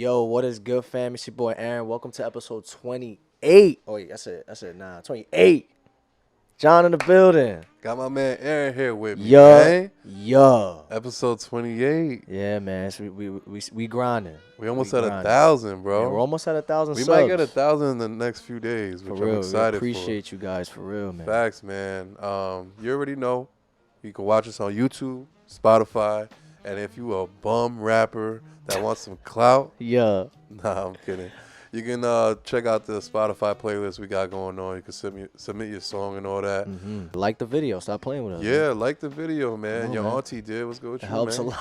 Yo, what is good, fam? It's your boy Aaron. Welcome to episode 28. Oh, wait, that's it. 28. John in the building. Got my man Aaron here with me, Yeah. man. Episode 28. Yeah, man. So we grinding. We almost at 1,000, bro. Yeah, we're almost at 1,000 We subs. might get 1,000 in the next few days, which for real. I'm excited we appreciate you guys, for real, man. Facts, man. You already know. You can watch us on YouTube, Spotify, and if you a bum rapper that wants some clout, Yeah. nah, I'm kidding. You can check out the Spotify playlist we got going on. You can submit your song and all that. Mm-hmm. Like the video. Stop playing with us. Yeah, man. like the video, man. Your man. auntie did. What's good with It you, helps man? a lot.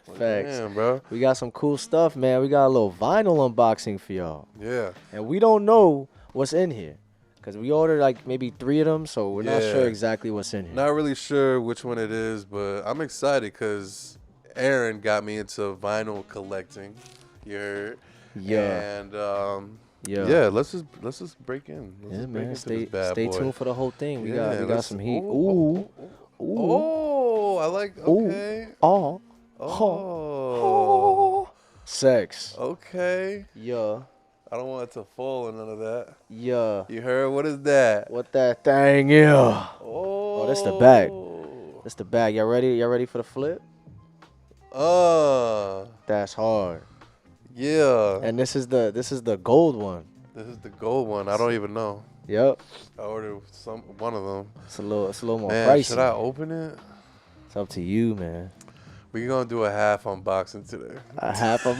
Facts. Damn, bro. We got some cool stuff, man. We got a little vinyl unboxing for y'all. Yeah. And we don't know what's in here. Because we ordered like maybe 3 of them, so we're not sure exactly what's in here. Not really sure which one it is, but I'm excited because Aaron got me into vinyl collecting. You heard? Yeah. And Yeah. let's just break in. Let's just break Man. into Stay this bad boy. tuned for the whole thing. We got let's- some heat. Ooh. Ooh. Oh, I like. Okay. Oh. Oh. Sex. Okay. Yeah. I don't want it to fall or none of that. Yeah. You heard? What is that? What that thing? Yeah. Oh. That's the bag. That's the bag. Y'all ready? Y'all ready for the flip? That's hard. Yeah. And this is the gold one. This is the gold one. I don't even know. Yep. I ordered one of them. It's a little more Man, pricey. should I open it? It's up to you, man. We're gonna do a half unboxing today. A half of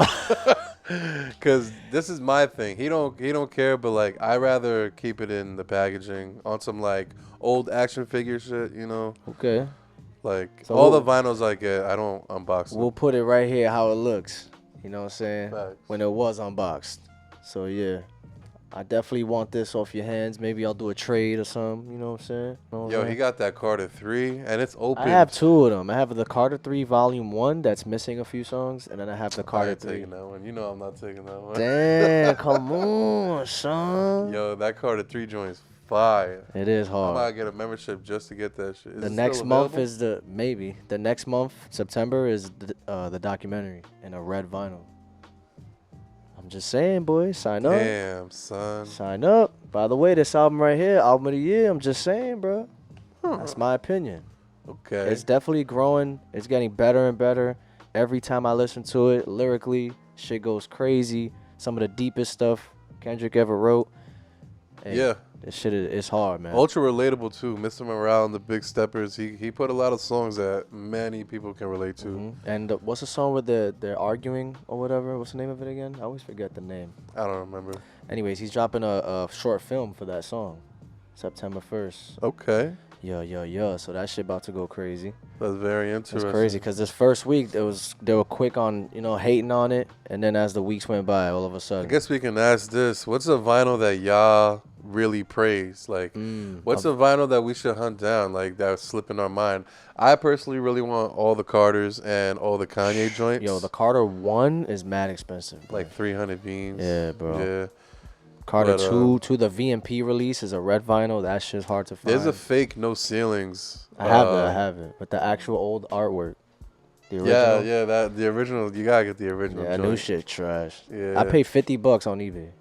Cause this is my thing. He don't care, but like I rather keep it in the packaging on some like old action figure shit, you know. Okay. Like So all we'll- the vinyls I get, I don't unbox them. We'll put it right here how it looks. You know what I'm saying? Facts. When it was unboxed. So yeah. I definitely want this off your hands. Maybe I'll do a trade or something. You know what I'm saying? Know what I'm Yo, saying? he got that Carti 3 and it's open. I have 2 of them. I have the Carter 3 Volume 1 that's missing a few songs, and then I have the I Carter ain't 3. taking that one. You know I'm not taking that one. Damn, come on, son. Yo, that Carti 3 joint is fire. It is I hard. might get a membership just to get that shit. Is The it next still month available? is the next month, September, is the documentary in a red vinyl. I'm just saying, boys, sign up. Damn, son. Sign up. By the way, this album right here, album of the year. I'm just saying, bro. That's my opinion. Okay. It's definitely growing. It's getting better and better. Every time I listen to it, lyrically, shit goes crazy. Some of the deepest stuff Kendrick ever wrote. And Yeah. This shit is hard, man. Ultra relatable too. Mr. Morale and the Big Steppers. He put a lot of songs that many people can relate to. Mhm. And what's the song where they're arguing or whatever? What's the name of it again? I always forget the name. I don't remember. Anyways, he's dropping a short film for that song, September 1st. Okay. Yeah. So that shit about to go crazy. That's very It's interesting. crazy because this first week they were quick on hating on it, and then as the weeks went by, all of a I sudden. guess we can ask this. What's a vinyl that y'all really praise? Like, what's a vinyl that we should hunt down, like, that's slipping our mind? I personally really want all the Carters and all the Kanye joints. Yo, the Carter 1 is mad expensive, bro. like 300 beans. Yeah, bro. Yeah. Carter but, 2 the VMP release is a red vinyl. That shit's hard to find. There's a fake No Ceilings. I have it. With the actual old artwork. The Yeah, original. yeah, the original. You gotta get the original. Yeah, joint. new shit trash. Yeah. I paid $50 on eBay.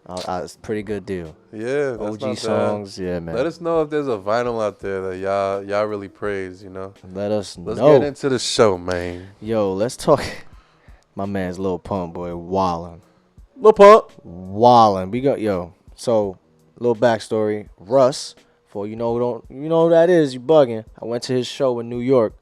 It's a pretty good deal. Yeah, that's OG not bad. songs, yeah, man. Let us know if there's a vinyl out there that y'all really praise, you know. Let us Let's know. get into the show, man. Yo, let's talk. My man's Lil Pump, boy, wildin'. Lil Pump. Wildin'. We got, so, little backstory. Russ, for you know who that is, you bugging. I went to his show in New York.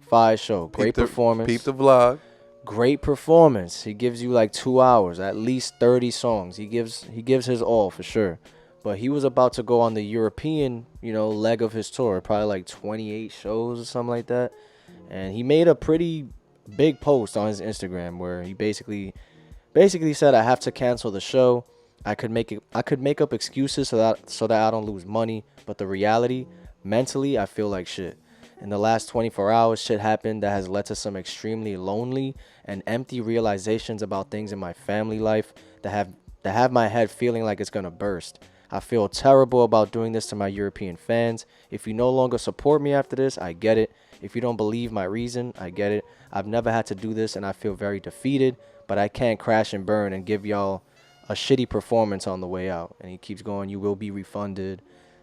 Fire show. Great performance. Peep the vlog. Great performance. He gives you like 2 hours, at least 30 songs. He gives his all for sure. But he was about to go on the European, leg of his tour, probably like 28 shows or something like that. And he made a pretty big post on his Instagram where he basically said, I have to cancel the show. I could make up excuses so that I don't lose money, but the reality, mentally, I feel like shit. In the last 24 hours, shit happened that has led to some extremely lonely and empty realizations about things in my family life that have my head feeling like it's gonna burst. I feel terrible about doing this to my European fans. If you no longer support me after this, I get it. If you don't believe my reason, I get it. I've never had to do this, and I feel very defeated, but I can't crash and burn and give y'all a shitty performance on the way out. And he keeps going, you will be refunded,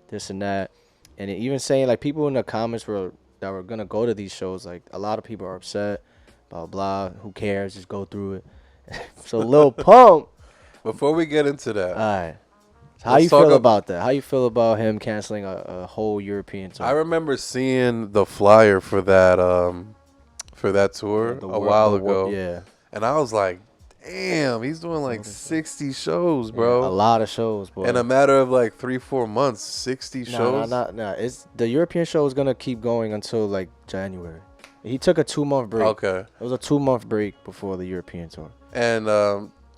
this and that. And even saying, like, people in the comments that were going to go to these shows, like, a lot of people are upset, blah, blah, who cares, just go through it. So Lil Pump. Before we get into that. All right. How you feel about that? How you feel about him canceling a whole European tour? I remember seeing the flyer for that tour a while ago. Yeah. And I was like, damn, he's doing like 60 shows, bro. Yeah, a lot of shows, bro. In a matter of like 3-4 months, 60 shows? Nah. It's the European show is gonna keep going until like January. He took a 2-month break. Okay. It was a 2-month break before the European tour. And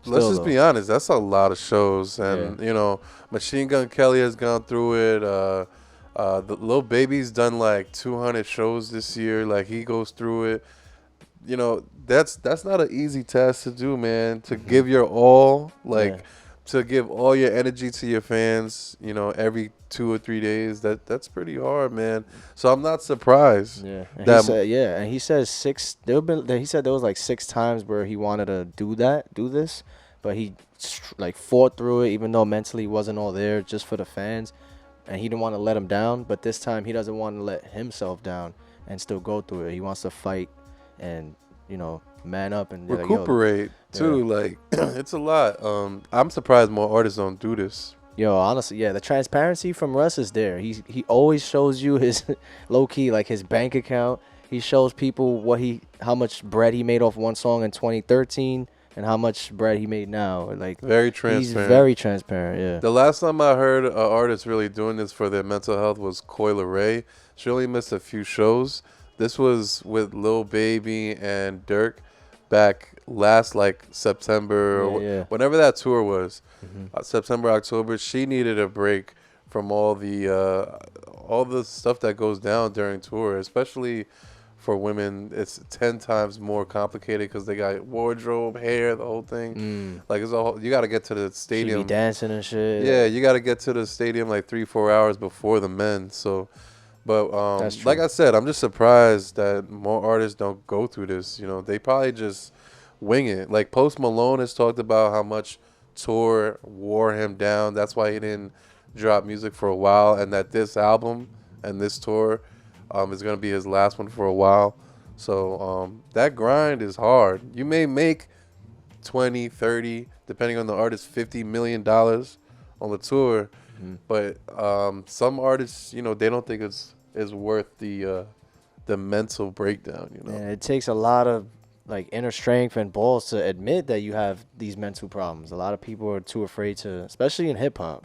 let's just be honest, that's a lot of shows. And, you know, Machine Gun Kelly has gone through it. The Lil Baby's done like 200 shows this year. Like, he goes through it. You know, that's not an easy task to do, man. To give your all, like, to give all your energy to your fans, you know, every 2 or 3 days. That's pretty hard, man. So I'm not surprised. Yeah. And he said he said there was like 6 times where he wanted to do this, but he like fought through it, even though mentally he wasn't all there, just for the fans, and he didn't want to let him down. But this time he doesn't want to let himself down and still go through it. He wants to fight and, you know, man up and recuperate too. Like, it's a lot. I'm surprised more artists don't do this. Yo, honestly, the transparency from Russ is there. He always shows you his low key, like, his bank account. He shows people how much bread he made off one song in 2013 and how much bread he made now. Like, very transparent. He's very transparent. Yeah. The last time I heard an artist really doing this for their mental health was Coi Leray. She only missed a few shows. This was with Lil Baby and Dirk back last, like, September, whenever that tour was, September, October. She needed a break from all the stuff that goes down during tour, especially for women. It's 10 times more complicated because they got wardrobe, hair, the whole thing. Like, it's you got to get to the stadium. She be dancing and shit. Yeah, you got to get to the stadium like 3-4 hours before the men. So. But like I said, I'm just surprised that more artists don't go through this. You know, they probably just wing it. Like, Post Malone has talked about how much tour wore him down. That's why he didn't drop music for a while, and that this album and this tour is going to be his last one for a while. So that grind is hard. You may make 20, 30, depending on the artist, $50 million on the tour. But some artists, you know, they don't think it's worth the mental breakdown, you know. And it takes a lot of, like, inner strength and balls to admit that you have these mental problems. A lot of people are too afraid to, especially in hip hop,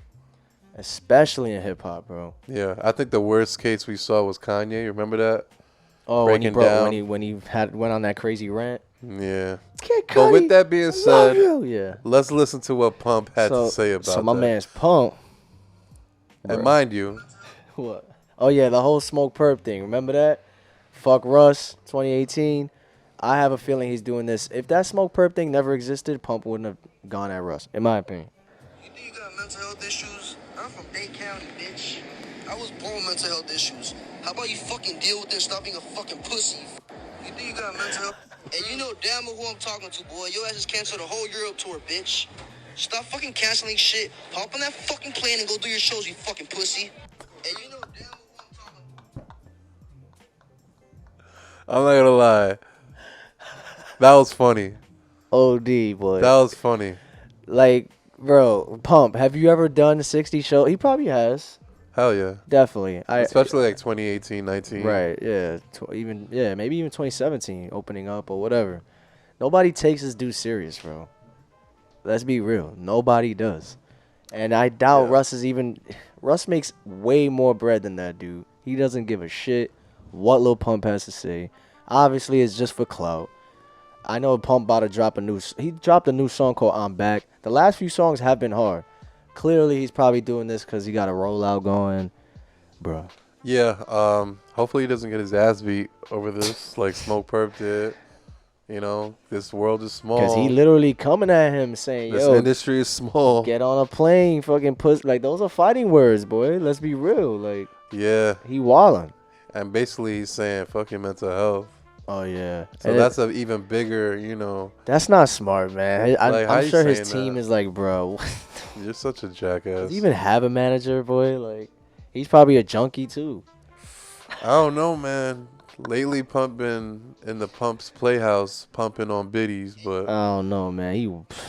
bro. Yeah, I think the worst case we saw was Kanye. Remember that? Oh, when he went on that crazy rant. Yeah. But with that being said, let's listen to what Pump had to say about that. So my man's Pump. And mind you. What? Oh, yeah, the whole Smoke Perp thing. Remember that? Fuck Russ, 2018. I have a feeling he's doing this. If that Smoke Perp thing never existed, Pump wouldn't have gone at Russ, in my opinion. You think you got mental health issues? I'm from Dade County, bitch. I was born with mental health issues. How about you fucking deal with it and stop being a fucking pussy? You think you got mental health? And you know damn well who I'm talking to, boy. Your ass just canceled the whole Europe tour, bitch. Stop fucking canceling shit. Hop on that fucking plane and go do your shows, you fucking pussy. And you know damn well who I'm talking to. I'm not gonna lie. That was funny. OD, boy. That was funny. Like, bro, Pump, have you ever done 60 shows? He probably has. Hell yeah. Definitely. Especially like 2018, 19. Right, yeah. Maybe even 2017, opening up or whatever. Nobody takes this dude serious, bro. Let's be real. Nobody does. And I doubt Russ makes way more bread than that dude. He doesn't give a shit what Lil Pump has to say. Obviously, it's just for clout. I know Pump about to drop he dropped a new song called I'm Back. The last few songs have been hard. Clearly, he's probably doing this because he got a rollout going. Bro. Yeah, hopefully he doesn't get his ass beat over this like Smoke Perp did. You know, this world is small. Because he literally coming at him saying, this industry is small. Get on a plane, fucking puss. Like, those are fighting words, boy. Let's be real. Like, yeah. He wildin'. And basically he's saying fuck your mental health. Oh yeah. So And that's an even bigger, you know. that's not smart, man. Like, how I'm you sure his saying team that? is like, bro. You're such a jackass. Does he even have a manager, boy? Like, he's probably a junkie too. I don't know, man. Lately, Pump been in the Pump's Playhouse pumping on biddies, but I don't know, man.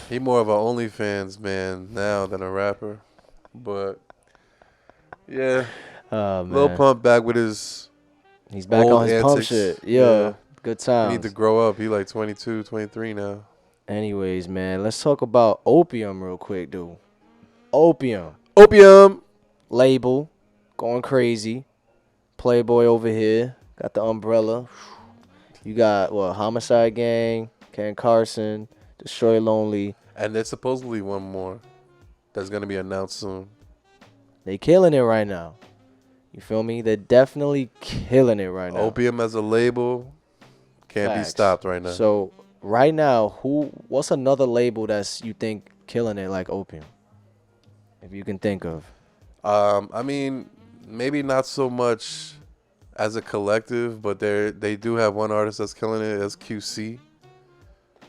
he more of a OnlyFans man now than a rapper. But yeah, Oh Lil man, Pump back with his he's back old on his pump antics. shit. Yo, Yeah. good He times. need to grow up. He like 22, 23 now. Anyways, man, let's talk about Opium real quick, dude. Opium Opium. label going crazy. Playboi over here got the umbrella. You got Homicide Gang, Ken Carson, Destroy Lonely. And there's supposedly one more that's going to be announced soon. They killing it right now. You feel me? They're definitely killing it right now. Opium as a label can't Facts. be stopped right now. So right now, what's another label that's you think killing it like Opium? If you can think of. I mean, maybe not so much as a collective, but they do have one artist that's killing it as QC.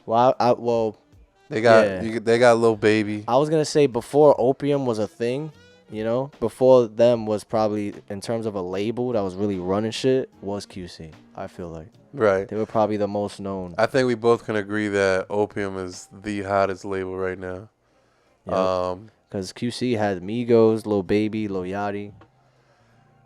Well, They got yeah. they got Lil Baby. I was gonna say before Opium was a thing, you know, before them was probably in terms of a label that was really running shit was QC. I feel like Right. they were probably the most known. I think we both can agree that Opium is the hottest label right now. Because QC had Migos, Lil Baby, Lil Yachty.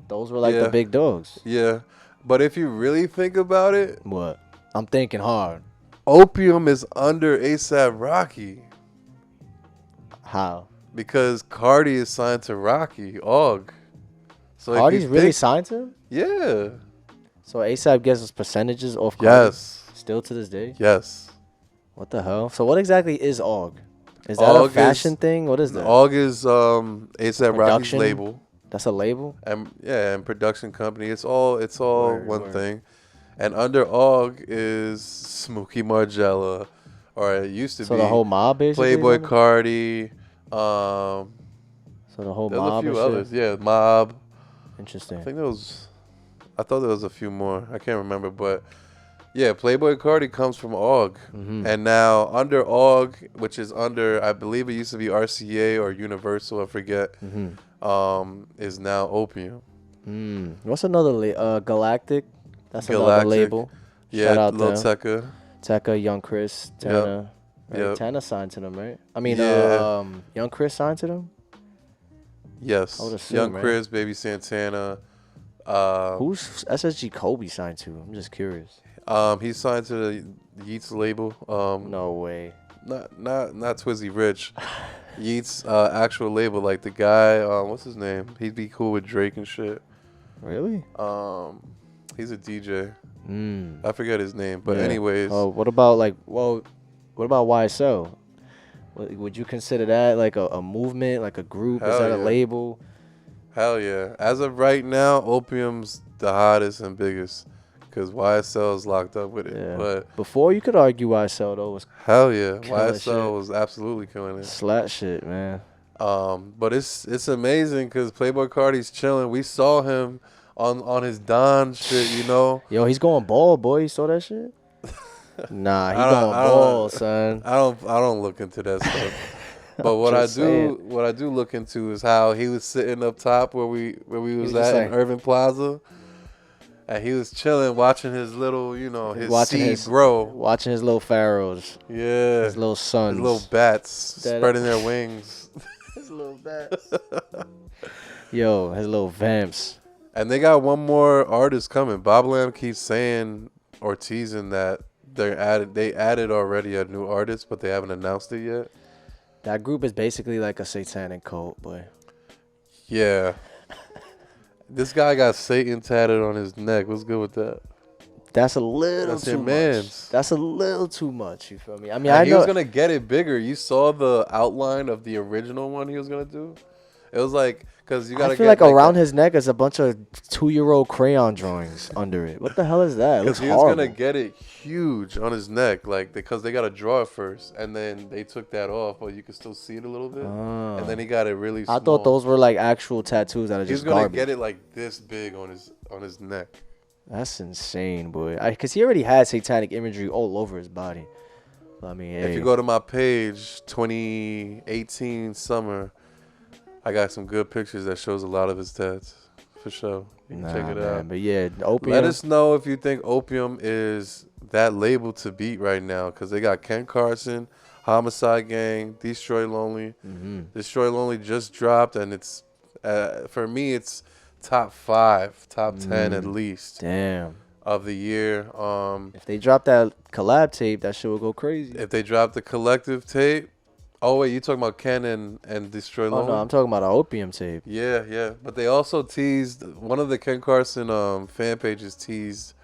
Those were like Yeah. the big dogs. Yeah. But if you really think about it, What? I'm thinking hard. Opium is under ASAP Rocky How? because Carti is signed to Rocky, Og. So if Carti's you really think- signed to him? Yeah. So ASAP gets his percentages off Carti? Yes. Still to this day? Yes. What the hell? So what exactly is OG? Is that a Og fashion is- thing? What is that? Og is ASAP Rocky's Production? label. That's a label? And production company. It's all Word, one word. thing. And under Og is Smokey Margella, or it used to So be the whole mob basically? Playboi is under- Carti. So the whole There's a mob few and others. shit? Yeah, Mob. Interesting. I thought there was a few more. I can't remember, but yeah, Playboi Carti comes from Og, Mhm. and now under Og, which is under, I believe it used to be RCA or Universal, I forget, is now Opium. What's another Galactic? That's another Galactic. label. Yeah, Shout out Lil them. Tecca. Tekka, Young Chris, Tana. Right? Yep. Tana signed to them, right? I mean, Yeah. Young Chris signed to them? Yes, I would assume, Young right? Chris, Baby Santana. Who's SSG Kobe signed to? I'm just curious. He signed to the Yeats label. No way. Not Twizzy Rich. Yeats actual label, like the guy. What's his name? He'd be cool with Drake and shit. Really? He's a DJ. I forget his name, but Yeah. anyways. Oh, what about what about YSL? Would you consider that like a movement, like a group? Is Hell that a yeah. label? Hell yeah. As of right now, Opium's the hottest and biggest because YSL is locked up with it. Yeah. But Before you could argue YSL though was hell yeah, Killing YSL shit. was absolutely killing it. slat shit, man. But it's amazing because Playboi Carti's chilling. We saw him on his Don shit, you know. Yo, he's going ball, boy. You saw that shit? Nah, he I don't- going I don't- ball, son. I don't look into that stuff. But Just saying. what I do look into is how he was sitting up top where we was was at just in like- Irving Plaza. And he was chilling, watching his little, his Watching seed his- grow. Watching his little pharaohs, Yeah. his little sons. His little bats That- spreading their wings. his little bats. Yo, his little vamps. And they got one more artist coming. Bob Lamb keeps saying or teasing that they added already a new artist, but they haven't announced it yet. That group is basically like a satanic cult, boy. Yeah. This guy got Satan tatted on his neck. What's good with that? That's a little That's too your much. mans. That's a little too much. You feel me? I mean, And I he know. was gonna get it bigger. You saw the outline of the original one he was gonna do. It was like because you gotta I feel get like around that- his neck is a bunch of 2-year-old crayon drawings under it. What the hell is that? It looks Because he was horrible. gonna get it huge on his neck, like because they gotta draw it first, and then they took that off, but you can still see it a little bit, and then he got it really. I thought those were like actual tattoos that are He was just gonna garbage. get it like this big on his on his neck. That's insane, boy. Because he already had satanic imagery all over his body. I mean, If you go to my page, 2018 summer, I got some good pictures that shows a lot of his tats. For sure. You can check it out. But yeah, Opium. Let us know if you think Opium is that label to beat right now. Because they got Ken Carson, Homicide Gang, Destroy Lonely. Destroy Lonely just dropped, and it's, for me, it's top 5, top 10 at least. Damn. Of the year. If they drop that collab tape, that shit will go crazy. If they drop the collective tape. Oh, wait, you talking about Ken and Destroy Lonely? Oh, no, I'm talking about an Opium tape. Yeah. But they also teased, one of the Ken Carson fan pages teased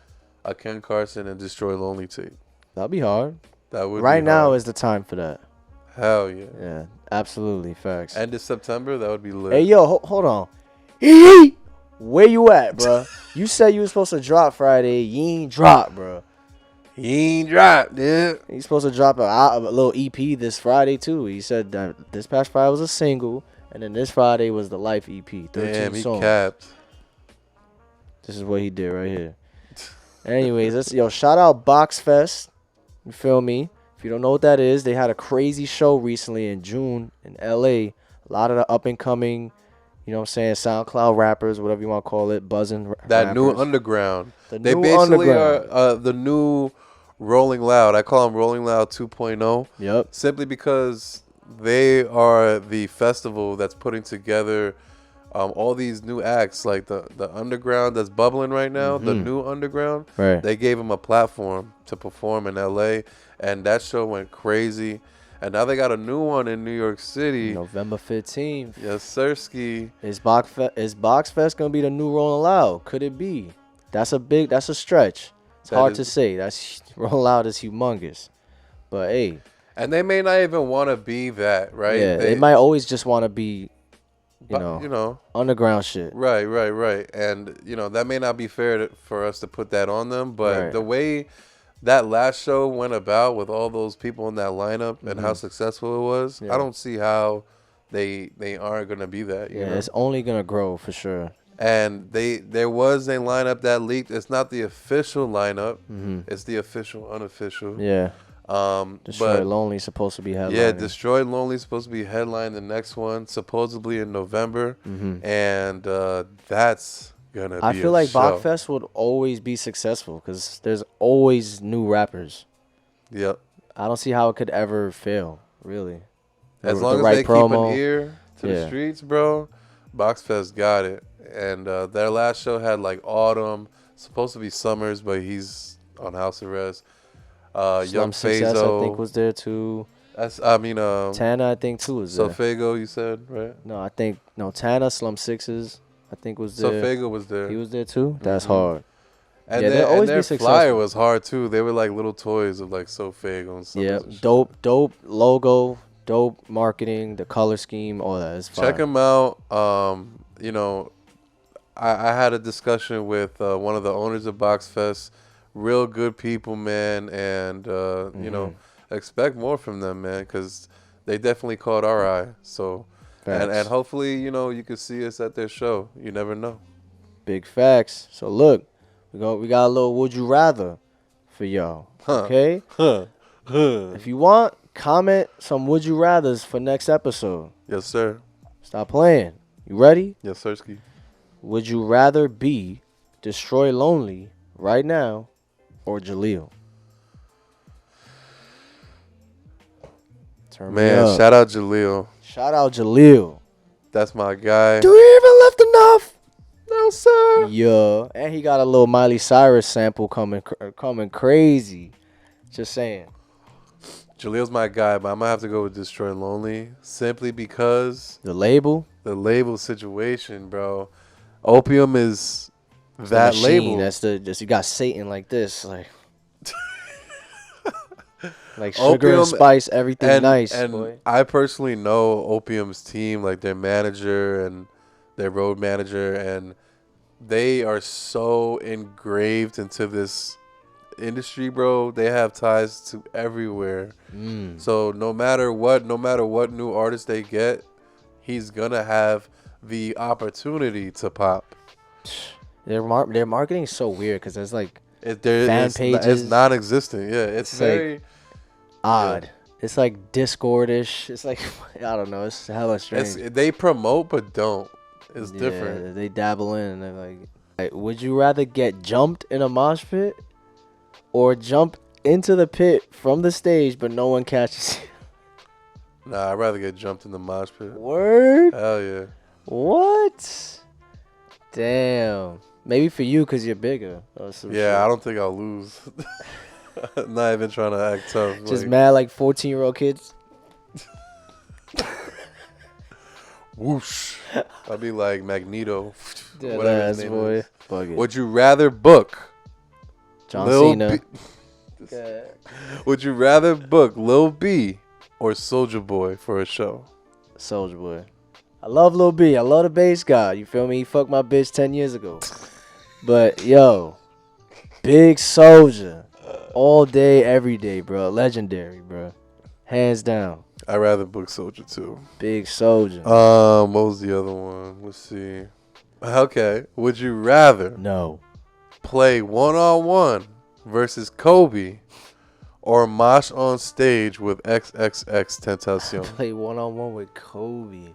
a Ken Carson and Destroy Lonely tape. That'll be hard. That would right be now hard. is the time for that. Hell yeah. Yeah, absolutely. Facts. End of September, that would be lit. Hey, yo, hold on. Where you at, bro? You said you was supposed to drop Friday. You ain't drop, bro. He ain't dropped, dude. He's supposed to drop a little EP this Friday, too. He said that this past Friday was a single, and then this Friday was the Life EP. 13 Damn, he songs. capped. This is what he did right here. Anyways, shout out Box Fest. You feel me? If you don't know what that is, they had a crazy show recently in June in LA. A lot of the up and coming, you know what I'm saying, SoundCloud rappers, whatever you want to call it, buzzing That rappers. new underground. The They new basically underground. are the new Rolling Loud. I call them Rolling Loud 2.0. Yep. Simply because they are the festival that's putting together all these new acts, like the underground that's bubbling right now, the new underground. Right. They gave them a platform to perform in LA, and that show went crazy. And now they got a new one in New York City. November 15th. Yes, Sirski. Is Box Fest going to be the new Rolling Loud? Could it be? That's a stretch. It's hard to say. Rolling Loud is humongous. But hey. And they may not even want to be that, right? Yeah, they might always just want to be, you know, underground shit. Right. And, that may not be fair for us to put that on them. But the way that last show went about with all those people in that lineup and how successful it was, I don't see how they aren't going to be that. You know? It's only going to grow for sure. And there was a lineup that leaked. It's not the official lineup. It's the official, unofficial. Yeah. Destroy Lonely supposed to be headlining. Yeah, Destroy Lonely supposed to be headline the next one, supposedly in November. And that's going to be I feel like show. Bachfest would always be successful because there's always new rappers. Yep. I don't see how it could ever fail, really. As long as they keep an ear to the streets, bro, Boxfest got it. And their last show had like Autumn, supposed to be Summers, but he's on house arrest. Young Success, Fazo, I think, was there too. Tana, I think too was there. Sofago, you said, right? No, Tana, Slum Sixes, I think was there. Sofago was there. He was there too. That's hard. And yeah, their flyer was hard too. They were like little toys of like Sofago and stuff. Yeah, dope logo, dope marketing, the color scheme, all that is fire. Check them out. I had a discussion with one of the owners of Boxfest. Real good people, man, and expect more from them, man, because they definitely caught our eye. So, and hopefully, you can see us at their show. You never know. Big facts. So look, we got a little would you rather for y'all. Okay. If you want, comment some would you rathers for next episode. Yes, sir. Stop playing. You ready? Yes, sir. Ski. Would you rather be Destroy Lonely right now or Jaleel? Man, shout out Jaleel. Shout out Jaleel. That's my guy. Do we even left enough? No, sir. Yeah. And he got a little Miley Cyrus sample coming crazy. Just saying. Jaleel's my guy, but I'm going to have to go with Destroy Lonely simply because the label situation, bro. Opium is that label. That's you got Satan like this, like like sugar and spice, everything nice. And boy. I personally know Opium's team, like their manager and their road manager, and they are so engraved into this industry, bro. They have ties to everywhere. So no matter what new artist they get, he's gonna have the opportunity to pop. Their marketing is so weird because there's like fan It's pages. non-existent. Yeah, it's very like odd. Yeah. It's like Discordish. It's like I don't know. It's hella strange. They promote but don't. It's different. They dabble in and they're like, would you rather get jumped in a mosh pit or jump into the pit from the stage but no one catches you? Nah, I'd rather get jumped in the mosh pit. Word? Hell yeah. What? Damn. Maybe for you because you're bigger. Yeah, I don't think I'll lose. Not even trying to act tough. Just mad like 14-year-old kids. Whoosh. I'll be like Magneto. Yeah, whatever his name boy. Is. Would you rather book John Cena? Would you rather book Lil B or Soulja Boy for a show? Soulja Boy. I love Lil B. I love the bass guy. You feel me? He fucked my bitch 10 years ago. But yo, Big Soulja. All day, every day, bro. Legendary, bro. Hands down. I'd rather book Soulja too. Big Soulja. What was the other one? Let's see. Okay. Would you rather play one-on-one versus Kobe or mosh on stage with XXX Tentacion? Play one-on-one with Kobe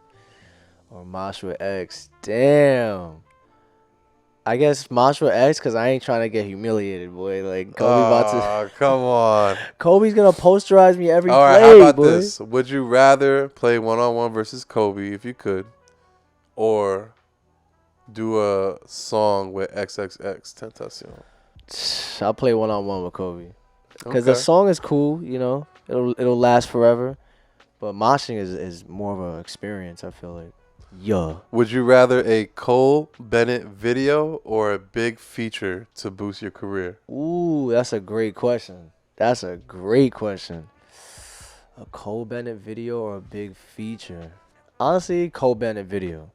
or mosh with X. Damn. I guess mosh with X because I ain't trying to get humiliated, boy. Like Kobe about to. Come on. Kobe's gonna posterize me every play. All right, how about boy. this? Would you rather play one-on-one versus Kobe if you could, or do a song with XXX Tentacion? I'll play one-on-one with Kobe because the song is cool. You know, it'll last forever. But moshing is more of an experience. I feel like. Yeah. Would you rather a Cole Bennett video or a big feature to boost your career? Ooh, that's a great question. A Cole Bennett video or a big feature? Honestly, Cole Bennett video.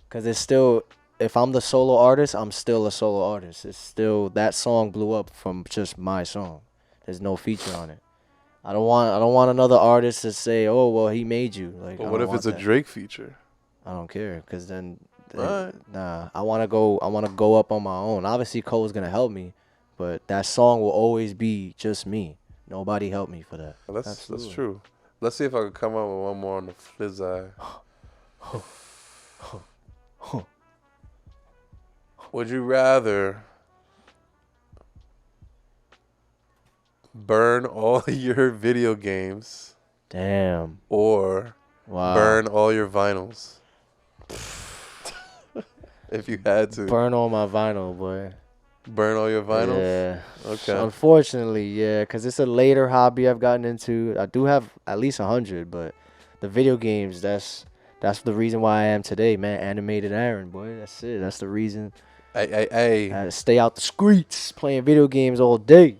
Because it's still, if I'm the solo artist, I'm still a solo artist. It's still, that song blew up from just my song. There's no feature on it. I don't want another artist to say, oh, well, he made you. Like, but what if it's a Drake feature? I don't care, cause then right. Nah, I wanna go up on my own. Obviously, Cole's gonna help me, but that song will always be just me. Nobody helped me for that. Well, that's true. Let's see if I can come up with one more on the fizz eye. Would you rather burn all your video games? Damn. Or burn all your vinyls? If you had to. Burn all my vinyl, boy. Burn all your vinyls? Yeah. Okay. Unfortunately, yeah, because it's a later hobby I've gotten into. I do have at least 100, but the video games, that's the reason why I am today, man. Animated Aaron, boy. That's it. That's the reason. Hey. I had to stay out the streets playing video games all day.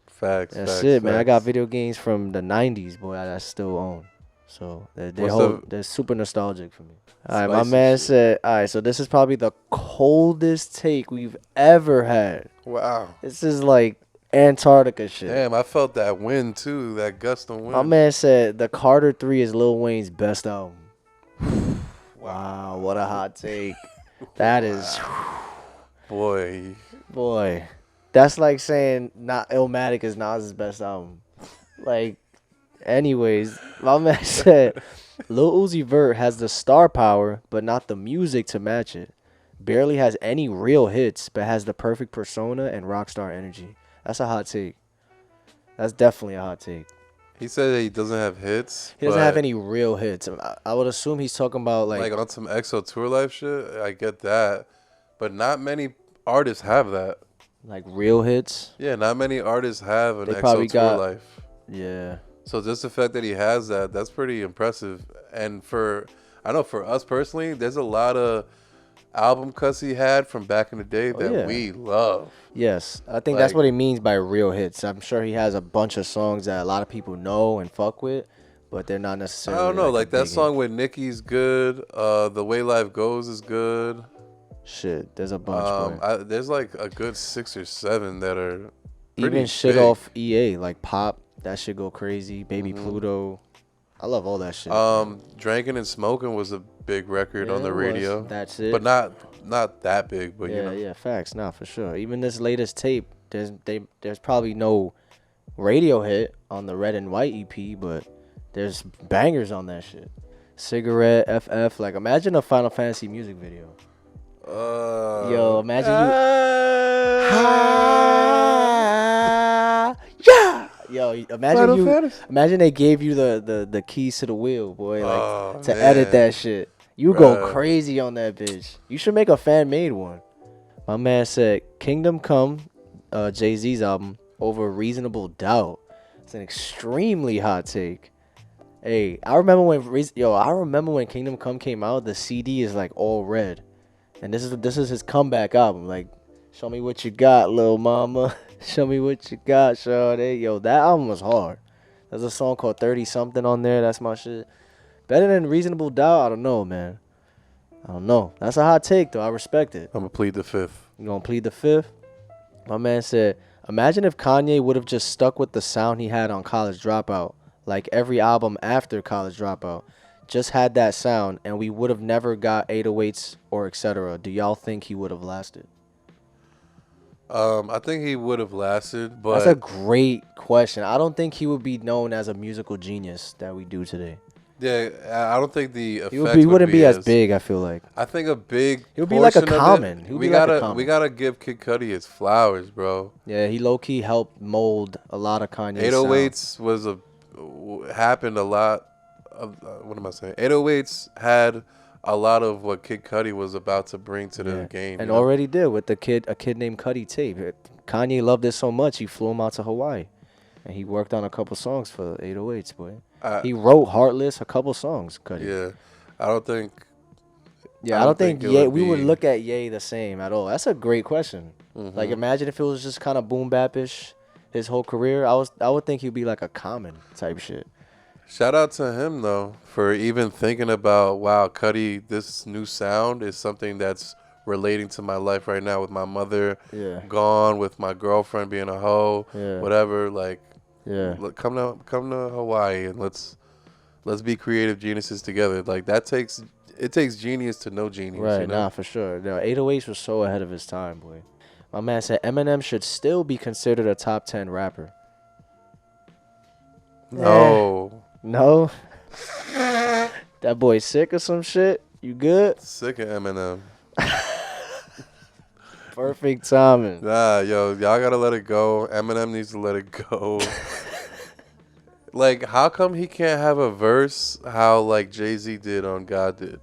Facts. That's it, man. I got video games from the 90s, boy, I still own. So they're super nostalgic for me. All right, my man said, all right, so this is probably the coldest take we've ever had. Wow. This is like Antarctica shit. Damn, I felt that wind too, that gust of wind. My man said the Carter 3 is Lil Wayne's best album. Wow, what a hot take. That is... Boy. That's like saying Illmatic is Nas's best album. Like... Anyways, my man said, Lil Uzi Vert has the star power, but not the music to match it. Barely has any real hits, but has the perfect persona and rockstar energy. That's a hot take. That's definitely a hot take. He said that he doesn't have hits. He doesn't have any real hits. I would assume he's talking about like on some EXO Tour Life shit. I get that, but not many artists have that. Like real hits. Yeah, not many artists have an EXO Tour Life. Yeah. So just the fact that he has that's pretty impressive. And I know for us personally, there's a lot of album cuts he had from back in the day that we love. Yes, I think that's what he means by real hits. I'm sure he has a bunch of songs that a lot of people know and fuck with, but they're not necessarily. I don't know, like that song with Nicki's good. The Way Life Goes is good. Shit, there's a bunch. There's like a good 6 or 7 that are even shit big. Off EA like Pop. That shit go crazy. Baby Pluto. I love all that shit. Drinking and Smoking was a big record Yeah, on the it radio. was. That's it. But not that big, but you know. Yeah, facts. Nah, for sure. Even this latest tape, there's probably no radio hit on the Red and White EP, but there's bangers on that shit. Cigarette, FF, like imagine a Final Fantasy music video. Yo, imagine yeah. Yo, imagine they gave you the keys to the wheel, boy, like to edit that shit. You go crazy on that bitch. You should make a fan made one. My man said Kingdom Come, Jay-Z's album, over Reasonable Doubt. It's an extremely hot take. Hey, I remember when Kingdom Come came out, the CD is like all red. And this is his comeback album. Like, show me what you got, little mama. Show me what you got, shawty. Yo, that album was hard. There's a song called 30 something on there. That's my shit. Better than Reasonable Doubt? I don't know, man. I don't know. That's a hot take, though. I respect it. I'm going to plead the fifth. You going to plead the fifth? My man said, imagine if Kanye would have just stuck with the sound he had on College Dropout. Like every album after College Dropout. Just had that sound, and we would have never got 808s or etc. Do y'all think he would have lasted? I think he would have lasted, but... That's a great question. I don't think he would be known as a musical genius that we do today. Yeah, I don't think the effect he wouldn't be as big, I feel like. I think a big He would be like a Common. We gotta give Kid Cudi his flowers, bro. Yeah, he low-key helped mold a lot of Kanye's 808s happened a lot of, what am I saying? 808s had a lot of what Kid Cudi was about to bring to the game. And already did with a kid named Cudi tape. Kanye loved it so much, he flew him out to Hawaii. And he worked on a couple songs for 808s, boy. He wrote Heartless, a couple songs, Cudi. Yeah, I don't think Ye, we would look at Ye the same at all. That's a great question. Mm-hmm. Like, imagine if it was just kind of boom bap-ish his whole career. I would think he'd be like a Common type shit. Shout out to him, though, for even thinking about, wow, Cudi, this new sound is something that's relating to my life right now with my mother gone, with my girlfriend being a hoe, whatever. Like, come to Hawaii and let's be creative geniuses together. Like, it takes genius to know genius. Right, you know? Nah, for sure. No, 808s was so ahead of his time, boy. My man said Eminem should still be considered a top 10 rapper. No. No? That boy sick or some shit? You good? Sick of Eminem. Perfect timing. Nah, yo, y'all gotta let it go. Eminem needs to let it go. Like, how come he can't have a verse how, like, Jay-Z did on God Did?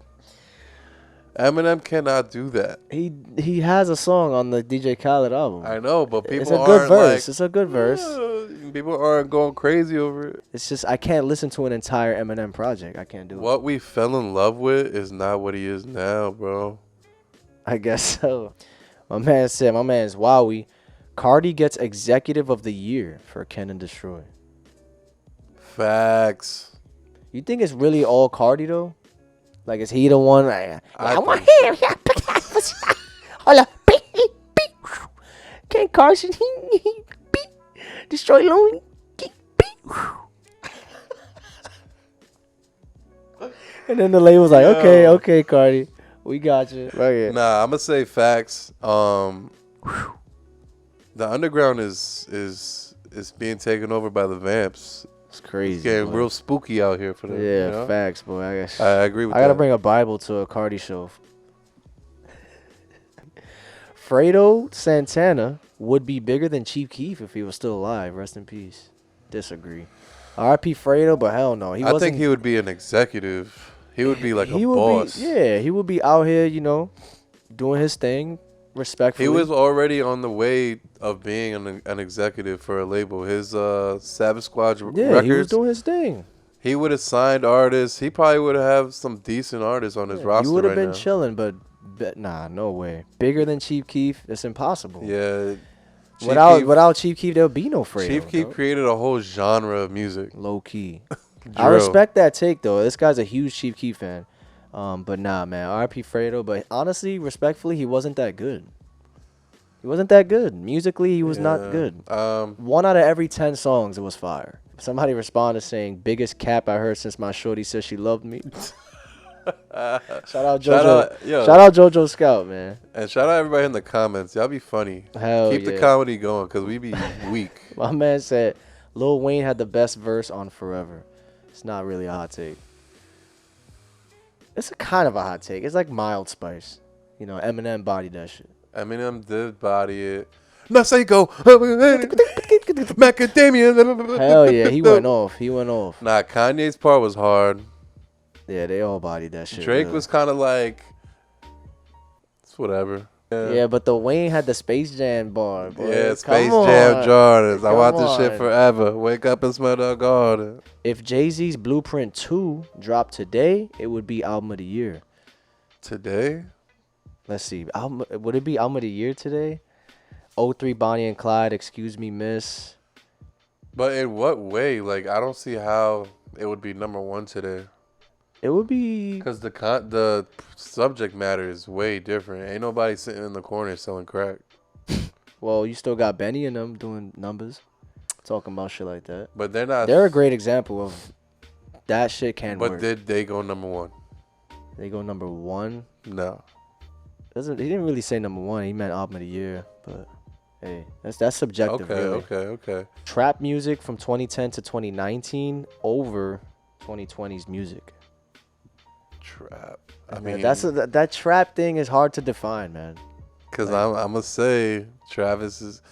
Eminem cannot do that. He has a song on the DJ Khaled album. I know, but people it's a good verse. It's a good verse. People aren't going crazy over it. It's just I can't listen to an entire Eminem project. I can't do it. What we fell in love with is not what he is now, bro. I guess so. My man is Wowie. Carti gets Executive of the Year for Ken and Destroy. Facts. You think it's really all Carti though? Like, is he the one? I want him. Hold up. Ken Carson. Destroy Lonely. And then the lady was like, okay, Carti. We got you. Okay. Nah, I'm going to say facts. The underground is being taken over by the vamps. It's crazy. It's getting real spooky out here for them. Yeah, you know? Facts, boy. I agree with that. I gotta bring a Bible to a Carti show. Fredo Santana would be bigger than Chief Keef if he was still alive. Rest in peace. Disagree. R.I.P. Fredo, but hell no. I think he would be an executive. He would be like a boss. He would be out here, doing his thing. Respectfully. He was already on the way of being an executive for a label. His Savage Squad records. He was doing his thing. He would have signed artists. He probably would have some decent artists on his roster. He would have been chilling, but nah, no way. Bigger than Chief Keef, it's impossible. Yeah. Without Chief Keef, there'll be no Fredo. Chief Keef created a whole genre of music. Low key. I respect that take though. This guy's a huge Chief Keef fan. But nah, man. R.I.P. Fredo. But honestly, respectfully, he wasn't that good. He wasn't that good. Musically, he was not good. 1 out of every 10 songs, it was fire. Somebody responded saying, "Biggest cap I heard since my shorty said she loved me." Shout out JoJo. Shout out JoJo Scout, man. And shout out everybody in the comments. Y'all be funny. Hell Keep yeah. the comedy going because we be weak. My man said Lil Wayne had the best verse on Forever. It's not really a hot take. It's a kind of a hot take. It's like mild spice. You know, Eminem bodied that shit. Eminem did body it. No, say go. Macadamia. Hell yeah, he went off. He went off. Nah, Kanye's part was hard. Yeah, they all bodied that shit. Drake really. was kind of like, it's whatever. Yeah, but the Wayne had the Space Jam bar. Boy. Yeah, Space Jam Jordans. I want this shit on. forever. Wake up and smell the garden. If Jay-Z's Blueprint 2 dropped today, it would be album of the year. Today? Let's see. Would it be album of the year today? 03 Bonnie and Clyde, Excuse Me Miss. But in what way? Like, I don't see how it would be number one today. It would be... Because the subject matter is way different. Ain't nobody sitting in the corner selling crack. Well, you still got Benny and them doing numbers. Talking about shit like that. But they're not... They're a great example of that shit can work. But did they go number one? They go number one? No. He didn't really say number one. He meant album of the year. But, hey, that's subjective, really. Okay. Trap music from 2010 to 2019 over 2020's music. Trap. I mean, that trap thing is hard to define, man. Because I'm going to say Travis is...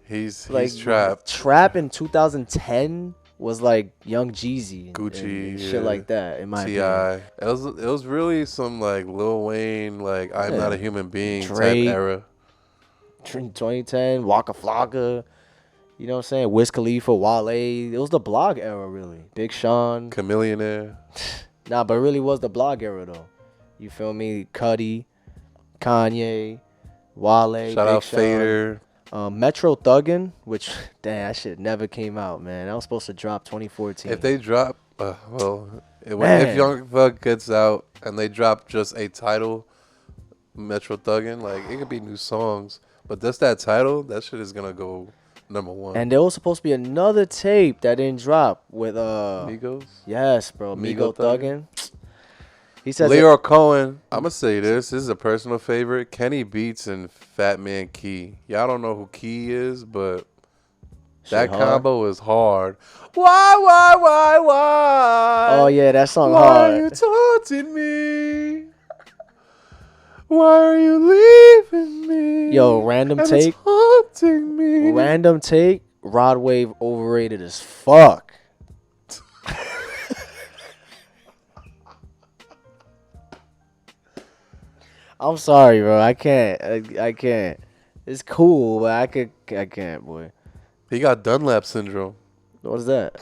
He's like trap. Trap in 2010 was like Young Jeezy, Gucci, and shit like that. In my T.I. opinion, It was really some like Lil Wayne, like I'm not a human being Drake, type era. 2010, Waka Flocka, you know what I'm saying? Wiz Khalifa, Wale. It was the blog era, really. Big Sean, Chameleonaire. Nah, but it really was the blog era though. You feel me? Carti, Kanye, Wale. Shout Big out Sean. Fader. Metro Thuggin, which damn, that shit never came out, man. That was supposed to drop 2014. If they drop, if Young Thug gets out and they drop just a title, Metro Thuggin, like it could be new songs, but just that title, that shit is gonna go number one. And there was supposed to be another tape that didn't drop with Migos. Yes, bro, Migo Thuggin. He says Leo Cohen. I'm gonna say this is a personal favorite. Kenny Beats and Fat Man Key. Y'all don't know who Key is, but that combo is hard. Why? Oh yeah, that song Why hard. are you taunting me? Why are you leaving me? Yo, random and take. It's haunting me. Random take. Rod Wave overrated as fuck. I'm sorry, bro. I can't. I can't. It's cool, but I can't, boy. He got Dunlap syndrome. What is that?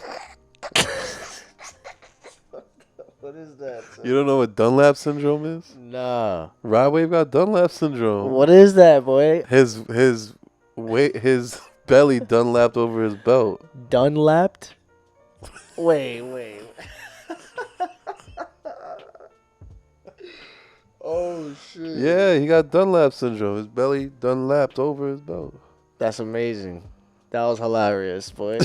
What is that? You don't know what Dunlap syndrome is? Nah. Rod Wave got Dunlap syndrome. What is that, boy? His belly Dunlapped over his belt. Dunlapped? Wait. Oh shit. Yeah, he got Dunlap syndrome. His belly Dunlapped over his belt. That's amazing. That was hilarious, boy.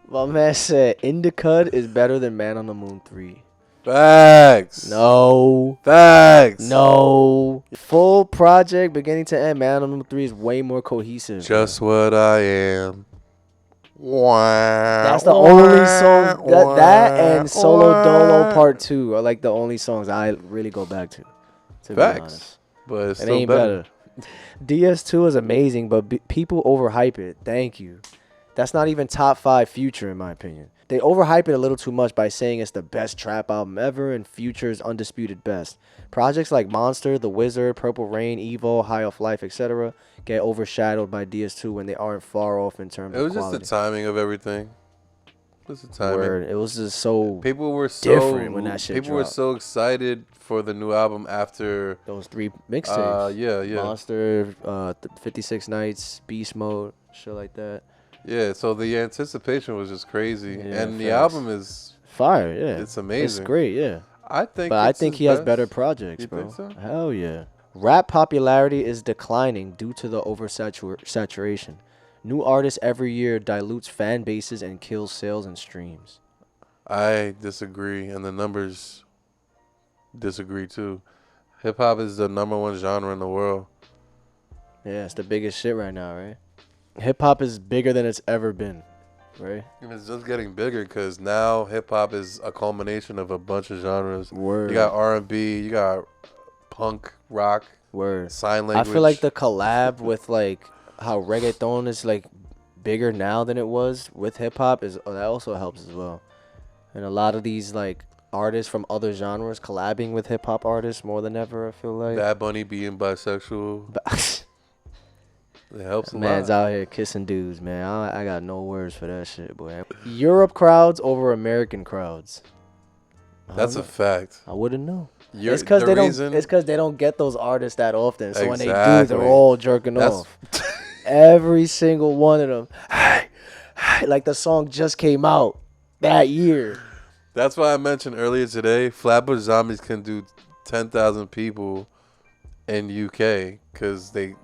My man said Indica is better than Man on the Moon 3. Facts. No. Facts. No. Full project, beginning to end, Man on the Moon 3 is way more cohesive. Just what I am. That's the only song. That and Solo Dolo Part 2 are like the only songs I really go back to be honest. But it's it still ain't better. DS2 is amazing, but people overhype it. Thank you. That's not even top 5 Future, in my opinion. They overhype it a little too much by saying it's the best trap album ever and Future's undisputed best. Projects like Monster, The Wizard, Purple Rain, Evo, High Off Life, etc. get overshadowed by DS2 when they aren't far off in terms of quality. It was just the timing of everything. It was the timing. Word. It was just so people were so different when that shit People were dropped. so excited for the new album after those 3 mixtapes. Yeah. Monster, 56 Nights, Beast Mode, shit like that. Yeah, so the anticipation was just crazy, Yeah, and the facts. album is fire. Yeah, it's amazing. It's great. Yeah, I think he has best. better projects, You bro. think so? Hell yeah. Rap popularity is declining due to the oversaturation. New artists every year dilutes fan bases and kills sales and streams. I disagree, and the numbers disagree too. Hip hop is the #1 genre in the world. Yeah, it's the biggest shit right now, right? Hip hop is bigger than it's ever been, right? And it's just getting bigger because now hip hop is a culmination of a bunch of genres. Word. You got R&B, you got punk, rock, Word. sign language. I feel like the collab with like how reggaeton is like bigger now than it was with hip hop is that also helps as well. And a lot of these like artists from other genres collabing with hip hop artists more than ever. I feel like Bad Bunny being bisexual. It helps a man's lot. out here kissing dudes, man. I got no words for that shit, boy. Europe crowds over American crowds. That's a fact. I wouldn't know. It's because they don't. It's because they don't get those artists that often. So when they do, they're Exactly. all jerking off. Every single one of them. Like the song just came out that year. That's why I mentioned earlier today, Flatbush Zombies can do 10,000 people in UK because they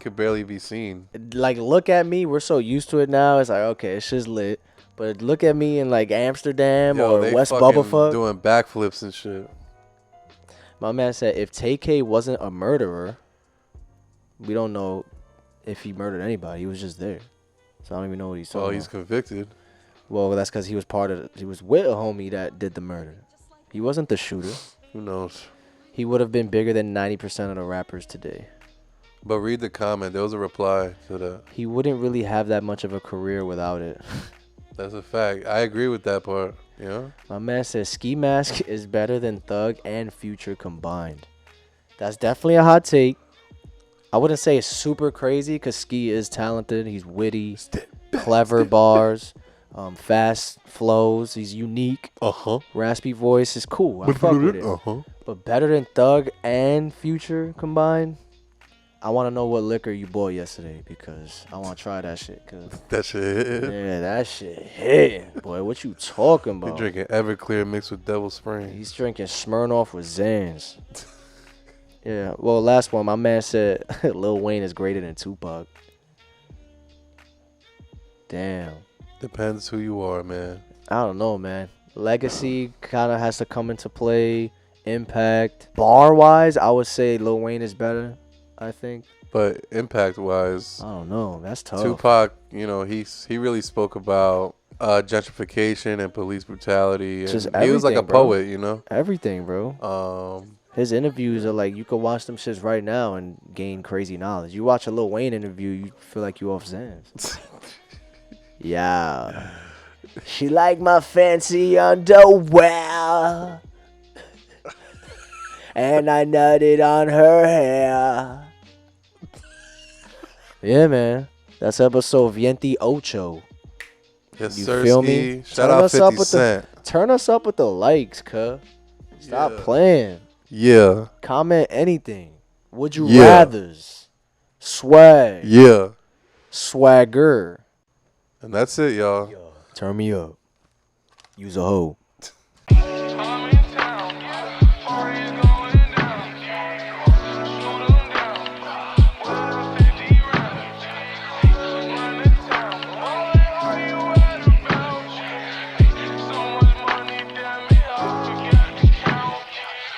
could barely be seen. Like, look at me. We're so used to it now. It's like, okay, it's just lit. But look at me in like Amsterdam or they West fucking Bubblefuck. doing backflips and shit. My man said if TK wasn't a murderer, we don't know if he murdered anybody. He was just there. So I don't even know what he's talking Well, about. he's convicted. Well, that's because he was he was with a homie that did the murder. He wasn't the shooter. Who knows? He would have been bigger than 90% of the rappers today. But read the comment. There was a reply to that. He wouldn't really have that much of a career without it. That's a fact. I agree with that part. Yeah. My man says Ski Mask is better than Thug and Future combined. That's definitely a hot take. I wouldn't say it's super crazy because Ski is talented. He's witty, clever bars, fast flows. He's unique. Raspy voice is cool. I fuck with it. But better than Thug and Future combined? I want to know what liquor you bought yesterday because I want to try that shit. Cause That shit. yeah, that shit hit. Boy, what you talking He about? drinking Everclear mixed with Devil Spring. He's drinking Smirnoff with Zans. Yeah, well, last one. My man said Lil Wayne is greater than Tupac. Damn. Depends who you are, man. I don't know, man. Legacy kind of has to come into play. Impact. Bar-wise, I would say Lil Wayne is better, I think. But impact-wise, I don't know. That's tough. Tupac, he really spoke about gentrification and police brutality. And Just he was like a everything, bro. poet, you know? Everything, bro. His interviews are like, you could watch them shits right now and gain crazy knowledge. You watch a Lil Wayne interview, you feel like you off Zans. Yeah. She like my fancy underwear. And I nutted on her hair. Yeah, man. That's episode 28. Yes, You sir. feel me? Shout out 50 Cent. Turn us up with the likes, cuz. Stop Yeah. playing. Yeah. Comment anything. Would you Yeah. rathers? Swag. Yeah. Swagger. And that's it, y'all. Turn me up. Use a hoe.